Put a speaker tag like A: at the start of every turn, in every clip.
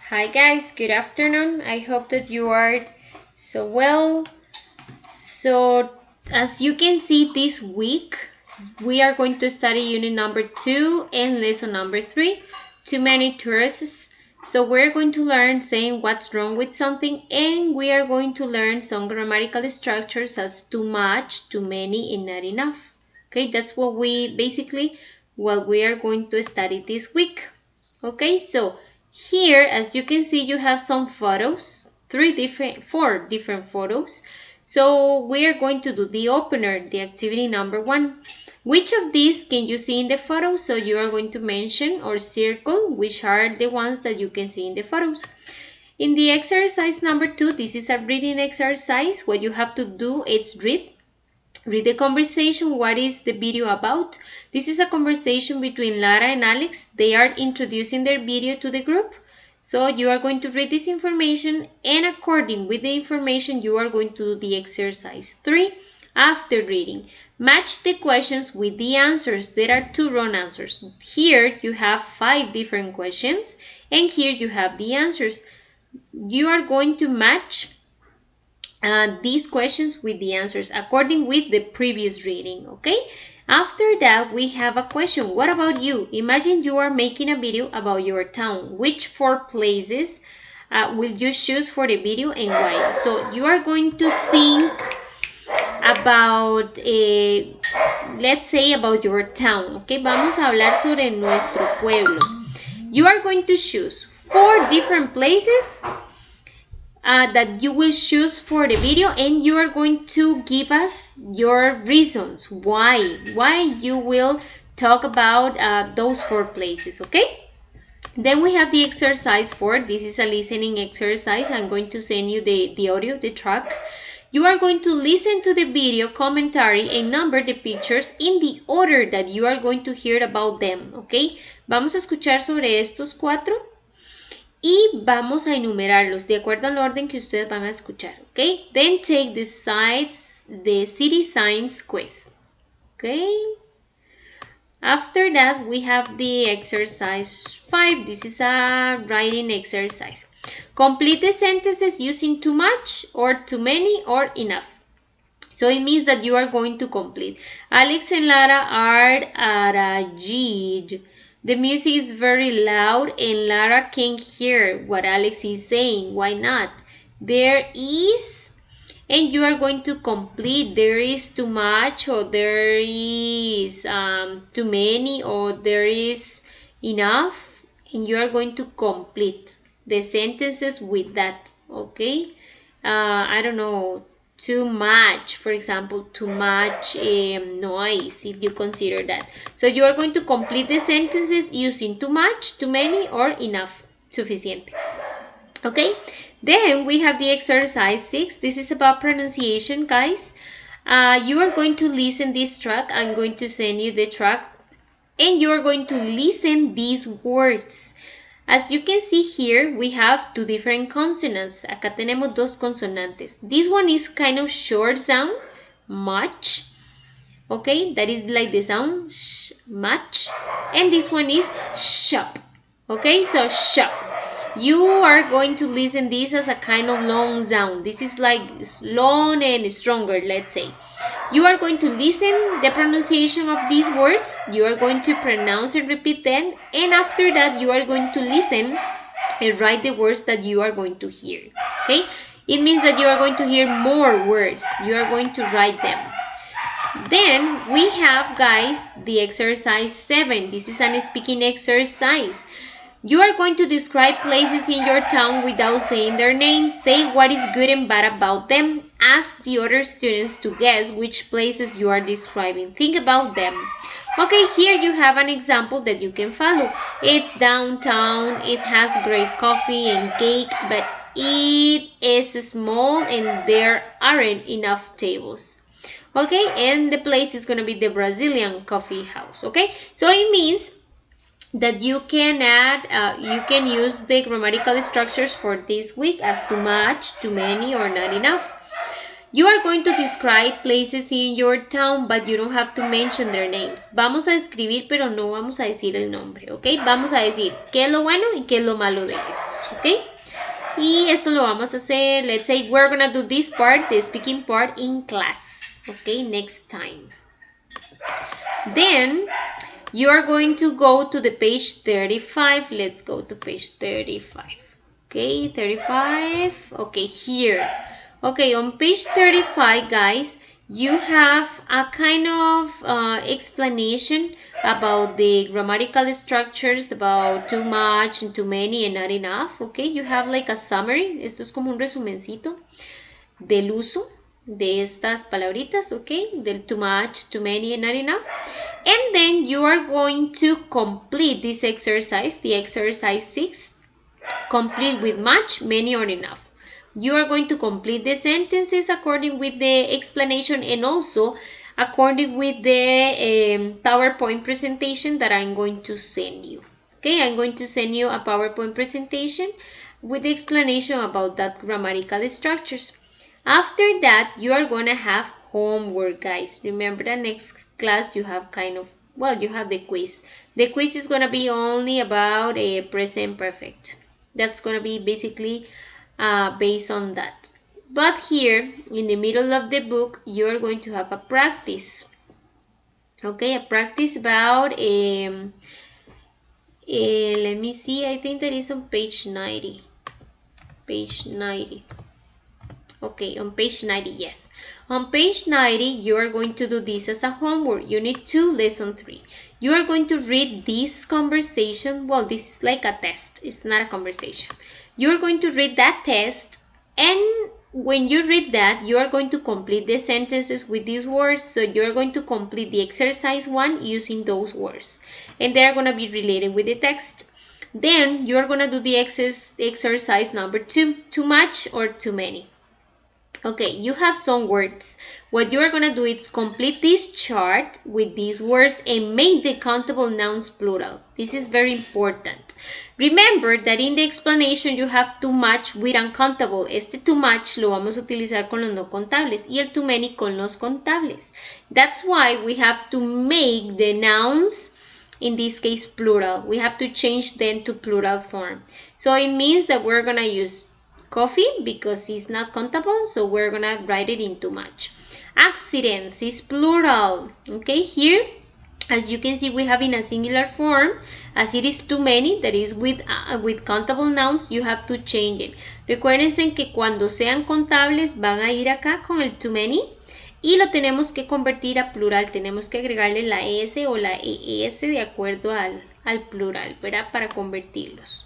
A: Hi guys, good afternoon. I hope that you are so well. So as you can see this week, we are going to study unit number 2 and lesson number 3, too many tourists. So we're going to learn saying what's wrong with something, and we are going to learn some grammatical structures as too much, too many, and not enough. Okay, that's what we are going to study this week. Okay, so here, as you can see, you have some photos, four different photos. So we are going to do the opener, the activity number 1. Which of these can you see in the photos? So you are going to mention or circle which are the ones that you can see in the photos. In the exercise number 2, this is a reading exercise. What you have to do is read the conversation. What is the video about? This is a conversation between Lara and Alex. They are introducing their video to the group. So you are going to read this information, and according with the information, you are going to do the exercise 3. After reading, match the questions with the answers. There are 2 wrong answers. Here you have 5 different questions, and here you have the answers. You are going to match these questions with the answers according with the previous reading. Okay, after that we have a question. What about you? Imagine you are making a video about your town. Which 4 places will you choose for the video and why? So you are going to think about let's say about your town. Okay, vamos a hablar sobre nuestro pueblo. You are going to choose 4 different places that you will choose for the video, and you are going to give us your reasons why you will talk about those 4 places. Okay, then we have the exercise 4. This is a listening exercise. I'm going to send you the audio, the track. You are going to listen to the video commentary and number the pictures in the order that you are going to hear about them. Okay, vamos a escuchar sobre estos 4 y vamos a enumerarlos de acuerdo al orden que ustedes van a escuchar, ¿ok? Then take the city signs quiz, ¿ok? After that, we have the exercise 5. This is a writing exercise. Complete the sentences using too much or too many or enough. So it means that you are going to complete. Alex and Lara are at a gig. The music is very loud and Lara can't hear what Alex is saying. Why not? There is, and you are going to complete. There is too much, or there is too many, or there is enough, and you are going to complete the sentences with that. Okay, I don't know, too much, for example, too much noise, if you consider that. So you are going to complete the sentences using too much, too many, or enough, suficiente. Okay, then we have the exercise 6. This is about pronunciation, guys. You are going to listen this track. I'm going to send you the track, and you are going to listen these words. As you can see here, we have 2 different consonants. Acá tenemos 2 consonantes. This one is kind of short sound, much. Okay, that is like the sound sh, much. And this one is shop. Okay, so shop. You are going to listen this as a kind of long sound. This is like long and stronger, let's say. You are going to listen the pronunciation of these words. You are going to pronounce and repeat them. And after that, you are going to listen and write the words that you are going to hear. Okay? It means that you are going to hear more words. You are going to write them. Then we have, guys, the exercise 7. This is a speaking exercise. You are going to describe places in your town without saying their names. Say what is good and bad about them. Ask the other students to guess which places you are describing. Think about them. Okay, here you have an example that you can follow. It's downtown. It has great coffee and cake, but it is small and there aren't enough tables. Okay, and the place is going to be the Brazilian coffee house. Okay, so it means that you can add, you can use the grammatical structures for this week as too much, too many, or not enough. You are going to describe places in your town, but you don't have to mention their names. Vamos a escribir, pero no vamos a decir el nombre, ¿ok? Vamos a decir qué es lo bueno y qué es lo malo de esos, ¿ok? Y esto lo vamos a hacer, let's say we're gonna do this part, the speaking part, in class, ¿ok? Next time. Then, you are going to go to the page 35. Let's go to page 35. Okay, 35. Okay, here. Okay, on page 35, guys, you have a kind of explanation about the grammatical structures, about too much and too many and not enough. Okay, you have like a summary. Esto es como un resumencito del uso de estas palabritas, okay, del too much, too many, and not enough. And then you are going to complete this exercise, the exercise 6, complete with much, many, or enough. You are going to complete the sentences according with the explanation and also according with the PowerPoint presentation that I'm going to send you. Okay, I'm going to send you a PowerPoint presentation with the explanation about that grammatical structures. After that, you are going to have homework, guys. Remember that next class you have kind of, well, you have the quiz. The quiz is going to be only about a present perfect. That's going to be basically based on that. But here, in the middle of the book, you are going to have a practice. Okay, a practice about, let me see, I think that is on page 90. Page 90. Okay, on page 90, yes. On page 90, you are going to do this as a homework. Unit 2, lesson 3. You are going to read this conversation. Well, this is like a test. It's not a conversation. You are going to read that test, and when you read that, you are going to complete the sentences with these words. So you are going to complete the exercise 1 using those words. And they are going to be related with the text. Then you are going to do the exercise number 2, too much or too many. Okay, you have some words. What you are going to do is complete this chart with these words and make the countable nouns plural. This is very important. Remember that in the explanation you have too much with uncountable. Este too much lo vamos a utilizar con los no contables y el too many con los contables. That's why we have to make the nouns, in this case plural. We have to change them to plural form. So it means that we're going to use coffee because it's not countable, so we're gonna write it in too much. Accidents is plural. Okay, here as you can see we have in a singular form. As it is too many, that is with countable nouns, you have to change it. Recuérdense que cuando sean contables van a ir acá con el too many y lo tenemos que convertir a plural. Tenemos que agregarle la S o la ES de acuerdo al plural, ¿verdad? Para convertirlos.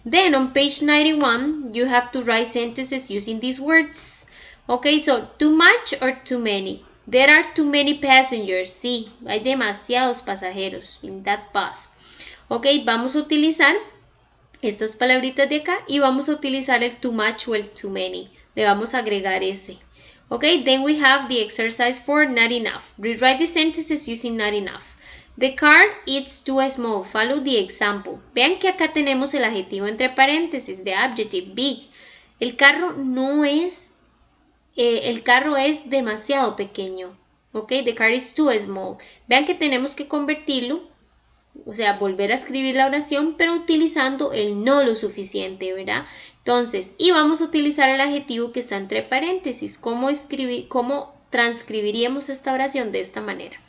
A: Then on page 91, you have to write sentences using these words. Okay, so too much or too many. There are too many passengers. Sí, hay demasiados pasajeros in that bus. Ok, vamos a utilizar estas palabritas de acá y vamos a utilizar el too much o el too many. Le vamos a agregar ese. Ok, then we have the exercise 4, not enough. Rewrite the sentences using not enough. The car is too small. Follow the example. Vean que acá tenemos el adjetivo entre paréntesis, the adjective, big. El carro no es, el carro es demasiado pequeño. Ok, the car is too small. Vean que tenemos que convertirlo, o sea, volver a escribir la oración, pero utilizando el no lo suficiente, ¿verdad? Entonces, y vamos a utilizar el adjetivo que está entre paréntesis. ¿Cómo transcribiríamos esta oración de esta manera?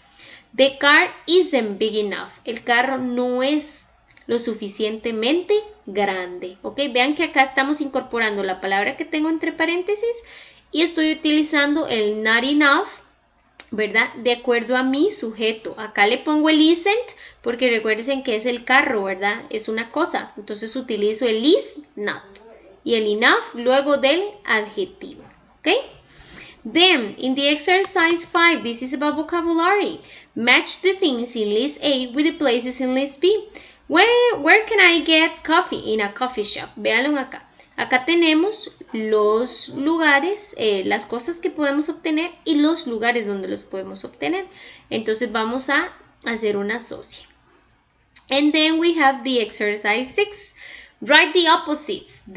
A: The car isn't big enough. El carro no es lo suficientemente grande. Ok, vean que acá estamos incorporando la palabra que tengo entre paréntesis y estoy utilizando el not enough, ¿verdad? De acuerdo a mi sujeto. Acá le pongo el isn't porque recuerden que es el carro, ¿verdad? Es una cosa. Entonces utilizo el is not y el enough luego del adjetivo. ¿Ok? Then, in the exercise 5, this is about vocabulary. Match the things in list A with the places in list B. Where can I get coffee? In a coffee shop. Véanlo acá. Acá tenemos los lugares, las cosas que podemos obtener y los lugares donde los podemos obtener. Entonces vamos a hacer una asocia. And then we have the exercise 6. Write the opposites.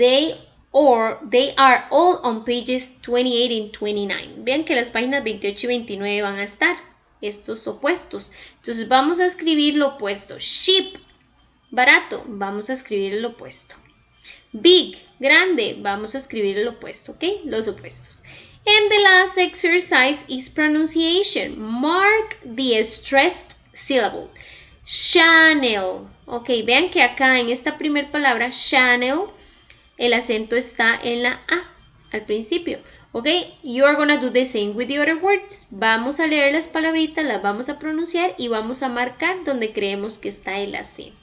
A: or they are all on pages 28 and 29. Vean que las páginas 28 y 29 van a estar estos opuestos. Entonces vamos a escribir lo opuesto. Cheap, barato, vamos a escribir el opuesto. Big, grande, vamos a escribir el opuesto, ¿ok? Los opuestos. And the last exercise is pronunciation. Mark the stressed syllable. Channel. Ok, vean que acá en esta primera palabra, channel, el acento está en la A al principio. Ok, you are gonna do the same with the other words. Vamos a leer las palabritas, las vamos a pronunciar y vamos a marcar donde creemos que está el acento.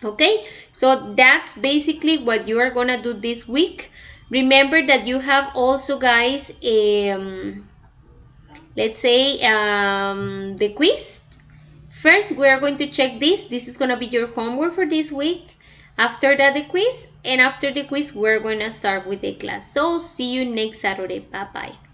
A: Okay, so that's basically what you are gonna do this week. Remember that you have also, guys, let's say the quiz. First, we are going to check this. This is gonna be your homework for this week. After that, the quiz. And after the quiz, we're gonna start with the class. So, see you next Saturday. Bye-bye.